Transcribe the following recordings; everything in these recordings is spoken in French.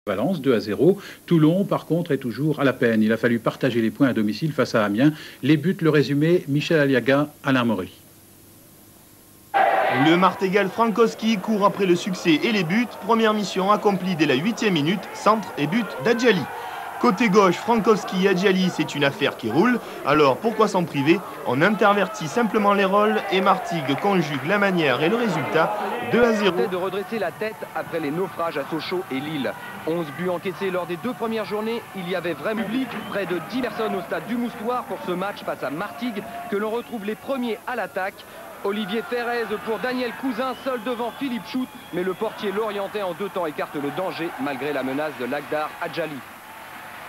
Valence 2-0. Toulon, par contre, est toujours à la peine. Il a fallu partager les points à domicile face à Amiens. Les buts, le résumé, Michel Aliaga, Alain Maury. Le Martégal Frankowski court après le succès et les buts. Première mission accomplie dès la 8e minute, centre et but d'Adjali. Côté gauche, Frankowski et Adjali, c'est une affaire qui roule. Alors pourquoi s'en priver? On intervertit simplement les rôles et Martigues conjugue la manière et le résultat. 2-0. De redresser la tête après les naufrages à Sochaux et Lille. 11 buts encaissés lors des 2 premières journées. Il y avait vraiment public, près de 10 personnes au stade du Moustoir pour ce match face à Martigues, que l'on retrouve les premiers à l'attaque. Olivier Ferrez pour Daniel Cousin, seul devant Philippe Choute, mais le portier lorientais en 2 temps écarte le danger malgré la menace de Lagdar Adjali.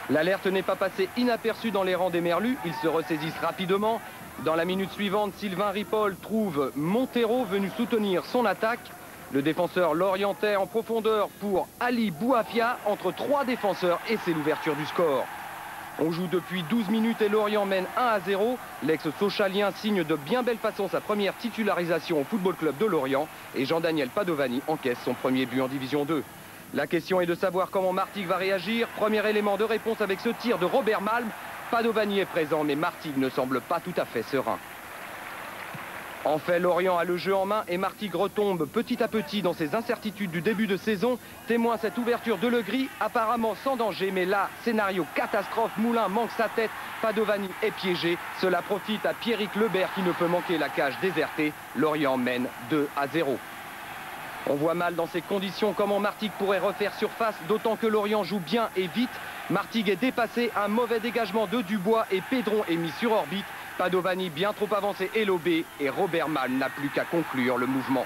L'alerte n'est pas passée inaperçue dans les rangs des Merlus, ils se ressaisissent rapidement. Dans la minute suivante, Sylvain Ripoll trouve Montero venu soutenir son attaque. Le défenseur lorientais en profondeur pour Ali Bouafia entre 3 défenseurs et c'est l'ouverture du score. On joue depuis 12 minutes et Lorient mène 1-0. L'ex-Sochalien signe de bien belle façon sa première titularisation au Football Club de Lorient et Jean-Daniel Padovani encaisse son premier but en Division 2. La question est de savoir comment Martigues va réagir. Premier élément de réponse avec ce tir de Robert Malm. Padovani est présent mais Martigues ne semble pas tout à fait serein. En fait, Lorient a le jeu en main et Martigues retombe petit à petit dans ses incertitudes du début de saison. Témoin cette ouverture de Legris, apparemment sans danger, mais là, scénario catastrophe, Moulin manque sa tête, Padovani est piégé. Cela profite à Pierrick Lebert qui ne peut manquer la cage désertée. Lorient mène 2-0. On voit mal dans ces conditions comment Martigues pourrait refaire surface, d'autant que Lorient joue bien et vite. Martigues est dépassé, un mauvais dégagement de Dubois et Pédron est mis sur orbite. Padovani bien trop avancé et lobé et Robert Malm n'a plus qu'à conclure le mouvement.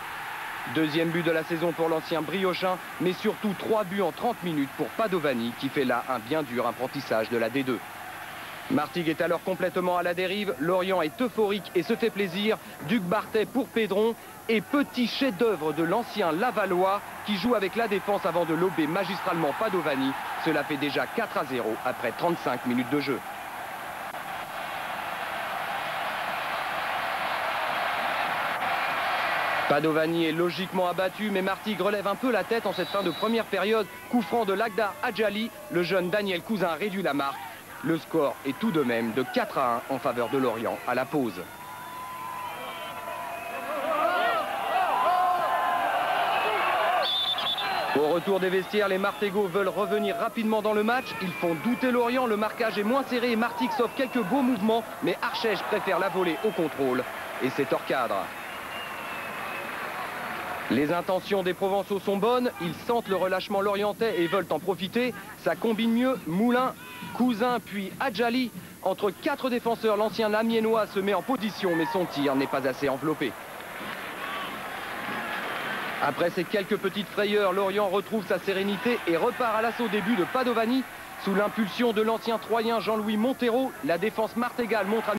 Deuxième but de la saison pour l'ancien Briochin, mais surtout 3 buts en 30 minutes pour Padovani qui fait là un bien dur apprentissage de la D2. Martigues est alors complètement à la dérive, Lorient est euphorique et se fait plaisir. Duc Bartet pour Pédron et petit chef-d'œuvre de l'ancien Lavallois qui joue avec la défense avant de lober magistralement Padovani. Cela fait déjà 4-0 après 35 minutes de jeu. Padovani est logiquement abattu, mais Martigues relève un peu la tête en cette fin de première période. Coup franc de Lagdar Adjali, le jeune Daniel Cousin réduit la marque. Le score est tout de même de 4-1 en faveur de Lorient à la pause. Au retour des vestiaires, les Martégots veulent revenir rapidement dans le match. Ils font douter Lorient, le marquage est moins serré et Martigues s'offre quelques beaux mouvements, mais Archège préfère la volée au contrôle et c'est hors cadre. Les intentions des Provençaux sont bonnes, ils sentent le relâchement lorientais et veulent en profiter. Ça combine mieux, Moulin, Cousin puis Adjali. Entre 4 défenseurs, l'ancien Amiénois se met en position, mais son tir n'est pas assez enveloppé. Après ces quelques petites frayeurs, Lorient retrouve sa sérénité et repart à l'assaut des buts de Padovani. Sous l'impulsion de l'ancien Troyen Jean-Louis Montero, la défense martégale montre à